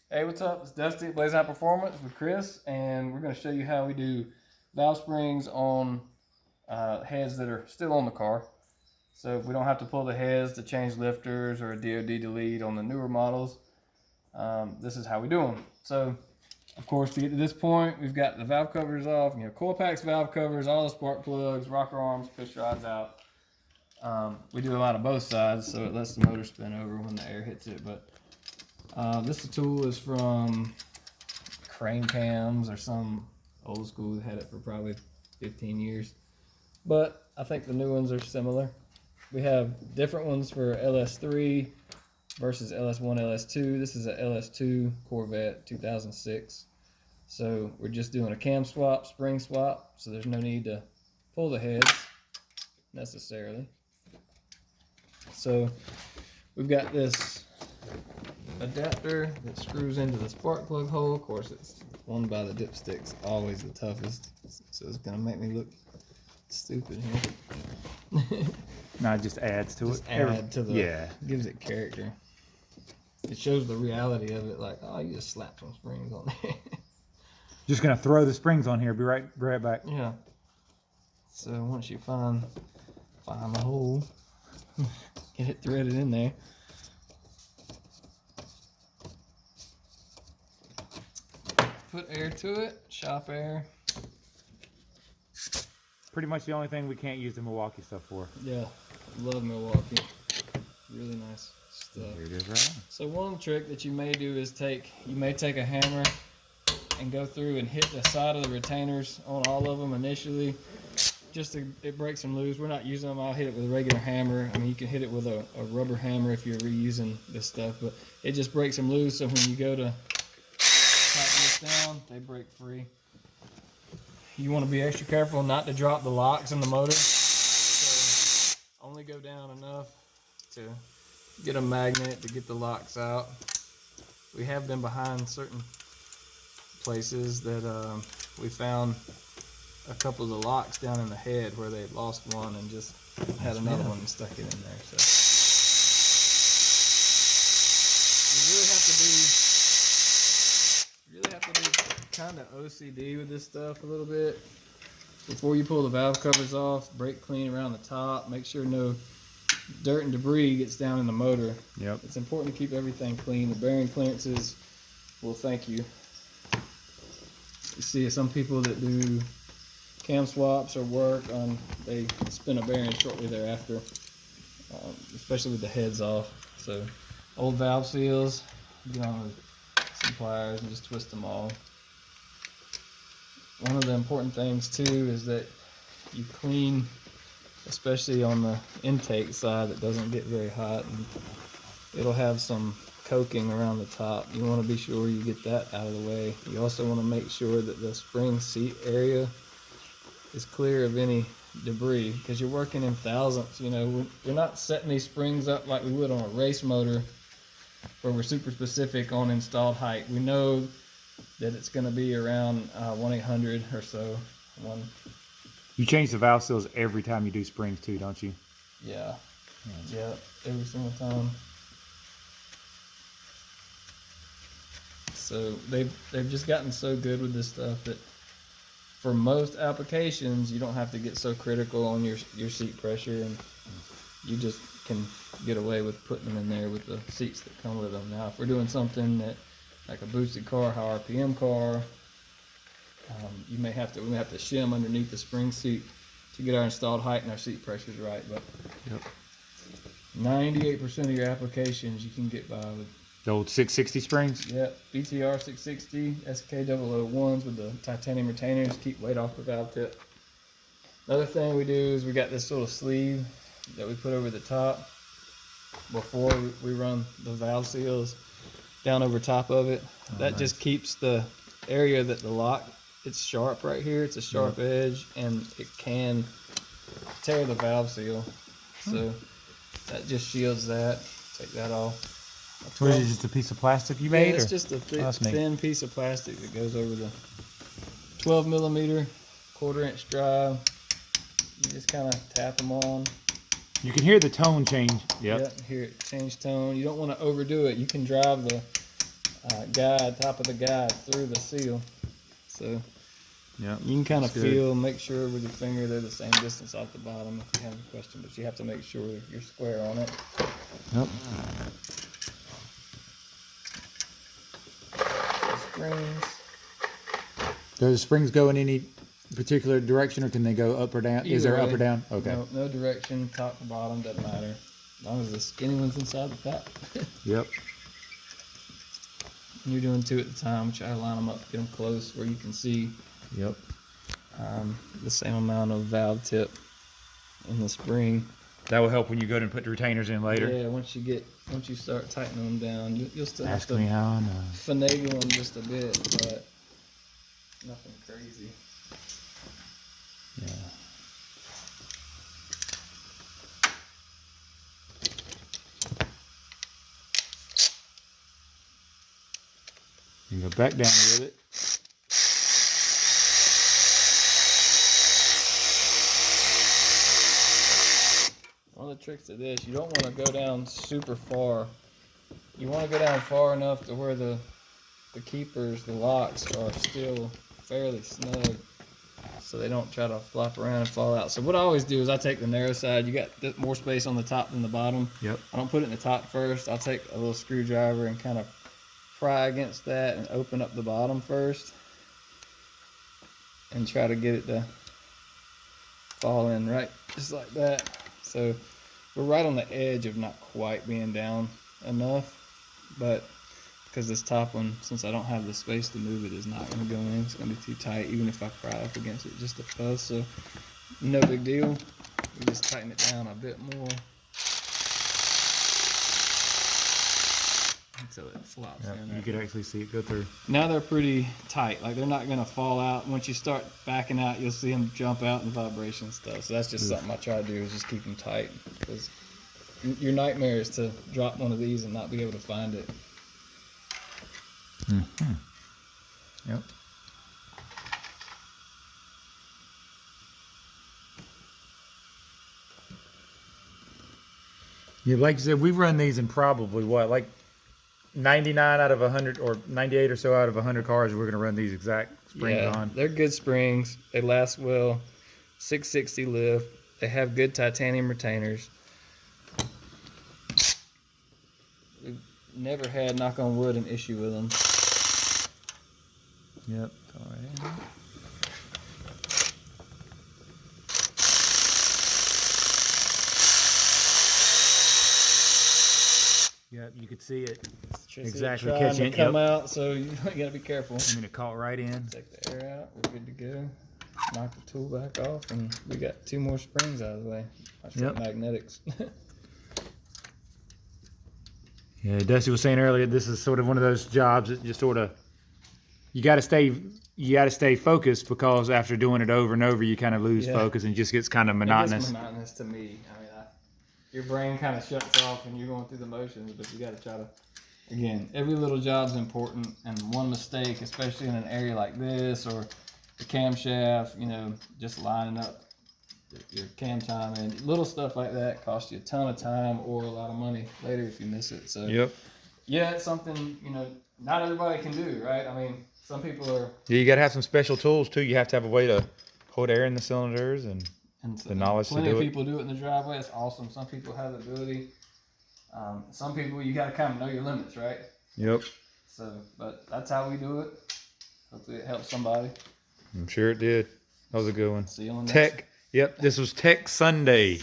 Hey, what's up? It's Dusty at Blaze High Performance with Chris, and we're going to show you how we do valve springs on heads that are still on the car. So we don't have to pull the heads to change lifters or a DOD delete on the newer models. This is how we do them. So, of course, to get to this point, we've got the valve covers off. You know, coil packs, valve covers, all the spark plugs, rocker arms, push rods out. We do a lot of both sides, so it lets the motor spin over when the air hits it. But this tool is from Crane Cams or some old school. Had it for probably 15 years. But I think the new ones are similar. We have different ones for LS3 versus LS1, LS2. This is a LS2 Corvette 2006. So we're just doing a cam swap, spring swap, so there's no need to pull the heads necessarily. So we've got this adapter that screws into the spark plug hole. Of course, it's one by the dipstick's always the toughest, so it's gonna make me look stupid here. No, it just adds to Just it. add to the, yeah. gives it character. It shows the reality of it, like, oh, you just slap some springs on there. Just gonna throw the springs on here. Be right back. Yeah. So once you find the hole, get it threaded in there. Put air to it, shop air. Pretty much the only thing we can't use the Milwaukee stuff for. Yeah, love Milwaukee. Really nice stuff. Here it is, right? So one trick that you may do is you may take a hammer and go through and hit the side of the retainers on all of them initially. It breaks them loose. We're not using them. I'll hit it with a regular hammer. I mean, you can hit it with a rubber hammer if you're reusing this stuff, but it just breaks them loose. So when you go to tighten this down, they break free. You want to be extra careful not to drop the locks in the motor. So only go down enough to get a magnet to get the locks out. We have been behind certain places that we found a couple of the locks down in the head where they lost one and just had another one and stuck it in there. So you really have to be kind of OCD with this stuff a little bit. Before you pull the valve covers off, brake clean around the top, make sure no dirt and debris gets down in the motor. Yep. It's important to keep everything clean. The bearing clearances will thank you. You see some people that do cam swaps or work, they spin a bearing shortly thereafter, especially with the heads off. So old valve seals, get on with some pliers and just twist them all. One of the important things too is that you clean, especially on the intake side that doesn't get very hot, and it'll have some coking around the top. You want to be sure you get that out of the way. You also want to make sure that the spring seat area is clear of any debris, because you're working in thousandths. You know, we're not setting these springs up like we would on a race motor where we're super specific on installed height. We know that it's going to be around 1/800 or so. You change the valve seals every time you do springs too, don't you? Yeah, every single time. So they've just gotten so good with this stuff that for most applications you don't have to get so critical on your seat pressure, and you just can get away with putting them in there with the seats that come with them. Now if we're doing something that like a boosted car, high RPM car, we may have to shim underneath the spring seat to get our installed height and our seat pressures right. But 98% of your applications you can get by with the old 660 springs. Yep, BTR 660, SK001s with the titanium retainers, keep weight off the valve tip. Another thing we do is we got this little sleeve that we put over the top before we run the valve seals down over top of it. That nice. Just keeps the area that the lock, it's sharp right here, it's a sharp edge, and it can tear the valve seal. So that just shields that. Take that off. What is it, just a piece of plastic you made? Yeah, it's just a thin piece of plastic that goes over the 12mm 1/4" drive. You just kind of tap them on. You can hear the tone change. Yep, hear it change tone. You don't want to overdo it. You can drive the guide, top of the guide through the seal. So Yeah. you can kind of That's good. feel, make sure with your finger they're the same distance off the bottom if you have a question, but you have to make sure you're square on it. Yep. Springs. Do the springs go in any particular direction, or can they go up or down? Is there Either up or way. down? Okay. No direction, top to bottom, doesn't matter. As long as the skinny one's inside the top. Yep. You're doing 2 at a time, try to line them up, get them close where you can see Yep. the same amount of valve tip in the spring. That will help when you go to put the retainers in later. Yeah, once you start tightening them down, you'll still Ask have me to how I know. finagle them just a bit, but nothing crazy. Yeah. You can go back down with it. One of the tricks to this, you don't want to go down super far. You want to go down far enough to where the keepers, the locks, are still fairly snug, so they don't try to flop around and fall out. So what I always do is I take the narrow side. You got more space on the top than the bottom. Yep. I don't put it in the top first. I'll take a little screwdriver and kind of pry against that and open up the bottom first and try to get it to fall in right just like that. So we're right on the edge of not quite being down enough, but because this top one, since I don't have the space to move it, is not going to go in. It's going to be too tight, even if I pry up against it just a fuzz. So no big deal. We just tighten it down a bit more until it flops in. You could actually see it go through. Now they're pretty tight. Like, they're not going to fall out. Once you start backing out, you'll see them jump out and vibration stuff. So that's just something I try to do, is just keep them tight. Because your nightmare is to drop one of these and not be able to find it. Mm-hmm. Yep. Yeah, like you said, we run these in probably what, like 99 out of 100 or 98 or so out of 100 cars, we're going to run these exact springs on. They're good springs. They last well. 660 lift. They have good titanium retainers. We've never had, knock on wood, an issue with them. Yep. All right. Yep, you could see it exactly trying catching. to come out, so you gotta be careful. I mean, it caught right in. Take the air out. We're good to go. Knock the tool back off, and we got 2 more springs out of the way. That's magnetics. Yeah, Dusty was saying earlier, this is sort of one of those jobs that just sort of, you got to stay focused, because after doing it over and over, you kind of lose focus and just gets kind of monotonous. It gets monotonous to me. I mean, your brain kind of shuts off and you're going through the motions, but you got to try to, again, every little job's important, and one mistake, especially in an area like this or the camshaft, just lining up your cam time and little stuff like that costs you a ton of time or a lot of money later if you miss it. So yeah, it's something not everybody can do, right? I mean, some people are. Yeah, you got to have some special tools too. You have to have a way to hold air in the cylinders and the knowledge to do it. Plenty of people do it in the driveway. It's awesome. Some people have the ability. Some people, you got to kind of know your limits, right? Yep. So, but that's how we do it. Hopefully it helps somebody. I'm sure it did. That was a good one. See you on the Tech. Yep, this was Tech Sunday.